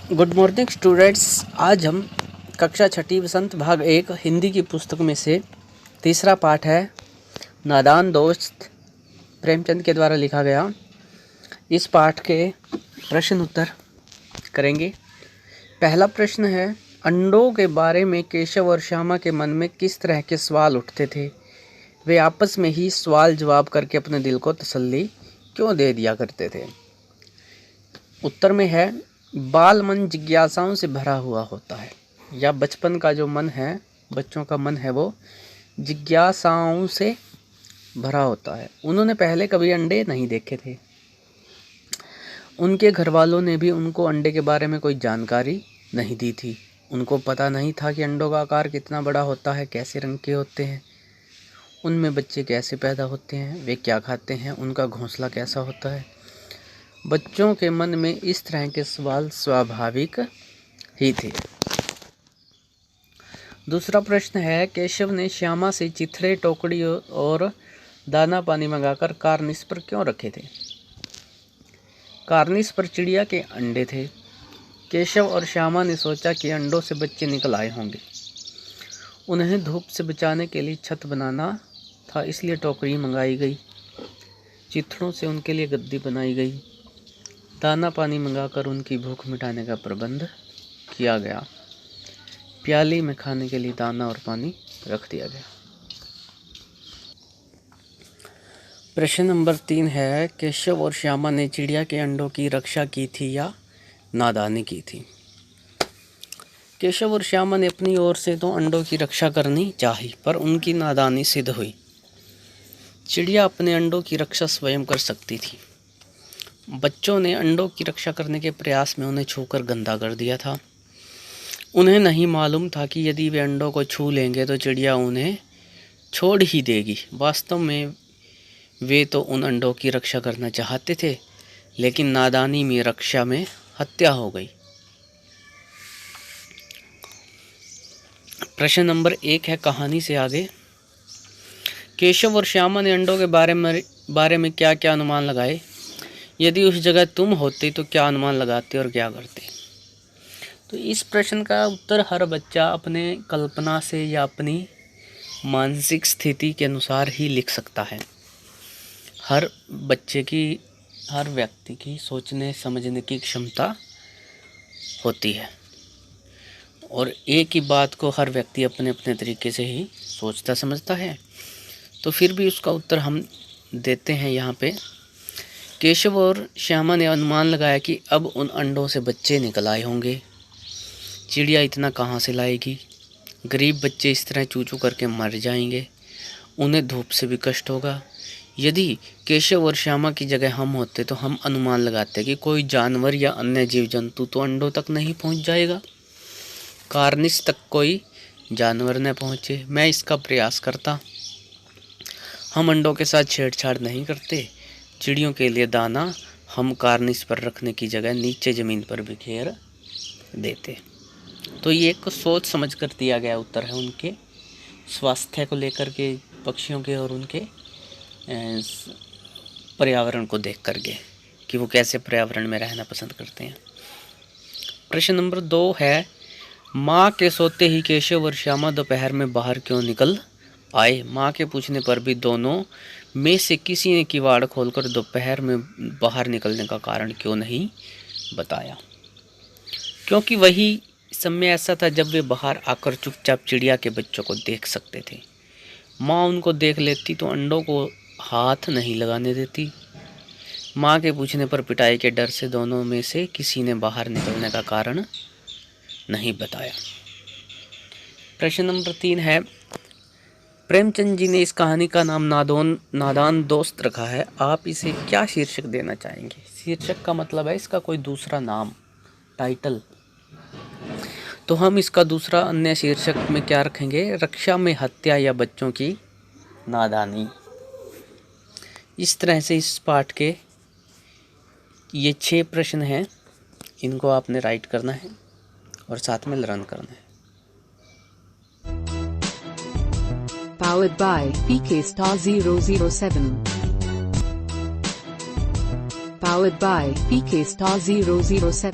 Good morning students. आज हम कक्षा छठी बसंत भाग 1 हिंदी की पुस्तक में से तीसरा पाठ है नादान दोस्त, प्रेमचंद के द्वारा लिखा गया। इस पाठ के प्रश्न उत्तर करेंगे। पहला प्रश्न है, अंडों के बारे में केशव और श्यामा के मन में किस तरह के सवाल उठते थे? वे आपस में ही सवाल जवाब करके अपने दिल को तसल्ली क्यों दे दिया करते थे? उत्तर में है, बाल मन जिज्ञासाओं से भरा हुआ होता है, या बचपन का जो मन है, बच्चों का मन है, वो जिज्ञासाओं से भरा होता है। उन्होंने पहले कभी अंडे नहीं देखे थे। उनके घर वालों ने भी उनको अंडे के बारे में कोई जानकारी नहीं दी थी। उनको पता नहीं था कि अंडों का आकार कितना बड़ा होता है, कैसे रंग के होते हैं, उनमें बच्चे कैसे पैदा होते हैं, वे क्या खाते हैं, उनका घोंसला कैसा होता है। बच्चों के मन में इस तरह के सवाल स्वाभाविक ही थे। दूसरा प्रश्न है, केशव ने श्यामा से चिथड़े, टोकरी और दाना पानी मंगाकर कार्निस पर क्यों रखे थे? कार्निस पर चिड़िया के अंडे थे। केशव और श्यामा ने सोचा कि अंडों से बच्चे निकल आए होंगे। उन्हें धूप से बचाने के लिए छत बनाना था, इसलिए टोकरी मंगाई गई। चिथड़ों से उनके लिए गद्दी बनाई गई। दाना पानी मंगाकर उनकी भूख मिटाने का प्रबंध किया गया। प्याली में खाने के लिए दाना और पानी रख दिया गया। प्रश्न नंबर 3 है, केशव और श्यामा ने चिड़िया के अंडों की रक्षा की थी या नादानी की थी? केशव और श्यामा ने अपनी ओर से तो अंडों की रक्षा करनी चाही, पर उनकी नादानी सिद्ध हुई। चिड़िया अपने अंडों की रक्षा स्वयं कर सकती थी। बच्चों ने अंडों की रक्षा करने के प्रयास में उन्हें छूकर गंदा कर दिया था। उन्हें नहीं मालूम था कि यदि वे अंडों को छू लेंगे तो चिड़िया उन्हें छोड़ ही देगी। वास्तव में वे तो उन अंडों की रक्षा करना चाहते थे, लेकिन नादानी में रक्षा में हत्या हो गई। प्रश्न नंबर 1 है, कहानी से आगे। केशव और श्यामा ने अंडों के बारे में क्या क्या अनुमान लगाए? यदि उस जगह तुम होते तो क्या अनुमान लगाते और क्या करते? तो इस प्रश्न का उत्तर हर बच्चा अपने कल्पना से या अपनी मानसिक स्थिति के अनुसार ही लिख सकता है। हर बच्चे की, हर व्यक्ति की सोचने समझने की क्षमता होती है, और एक ही बात को हर व्यक्ति अपने अपने तरीके से ही सोचता समझता है। तो फिर भी उसका उत्तर हम देते हैं यहाँ पे। केशव और श्यामा ने अनुमान लगाया कि अब उन अंडों से बच्चे निकल आए होंगे। चिड़िया इतना कहाँ से लाएगी? गरीब बच्चे इस तरह चू चू करके मर जाएंगे। उन्हें धूप से भी कष्ट होगा। यदि केशव और श्यामा की जगह हम होते तो हम अनुमान लगाते कि कोई जानवर या अन्य जीव जंतु तो अंडों तक नहीं पहुँच जाएगा, कार्निस तक कोई जानवर न पहुँचे। मैं इसका प्रयास करता। हम अंडों के साथ छेड़छाड़ नहीं करते। चिड़ियों के लिए दाना हम कार्निस पर रखने की जगह नीचे ज़मीन पर बिखेर देते। तो ये एक सोच समझ कर दिया गया उत्तर है, उनके स्वास्थ्य को लेकर के, पक्षियों के और उनके पर्यावरण को देख करके कि वो कैसे पर्यावरण में रहना पसंद करते हैं। प्रश्न नंबर 2 है, माँ के सोते ही केशव और श्यामा दोपहर में बाहर क्यों निकल आए? माँ के पूछने पर भी दोनों में से किसी ने किवाड़ खोलकर दोपहर में बाहर निकलने का कारण क्यों नहीं बताया? क्योंकि वही समय ऐसा था जब वे बाहर आकर चुपचाप चिड़िया के बच्चों को देख सकते थे। माँ उनको देख लेती तो अंडों को हाथ नहीं लगाने देती। माँ के पूछने पर पिटाई के डर से दोनों में से किसी ने बाहर निकलने का कारण नहीं बताया। प्रश्न नंबर 3 है, प्रेमचंद जी ने इस कहानी का नाम नादान दोस्त रखा है। आप इसे क्या शीर्षक देना चाहेंगे? शीर्षक का मतलब है इसका कोई दूसरा नाम, टाइटल। तो हम इसका दूसरा अन्य शीर्षक में क्या रखेंगे? रक्षा में हत्या या बच्चों की नादानी। इस तरह से इस पाठ के ये 6 प्रश्न हैं, इनको आपने राइट करना है और साथ में लर्न करना है। Powered by PK Star 007. Powered by PK Star 007.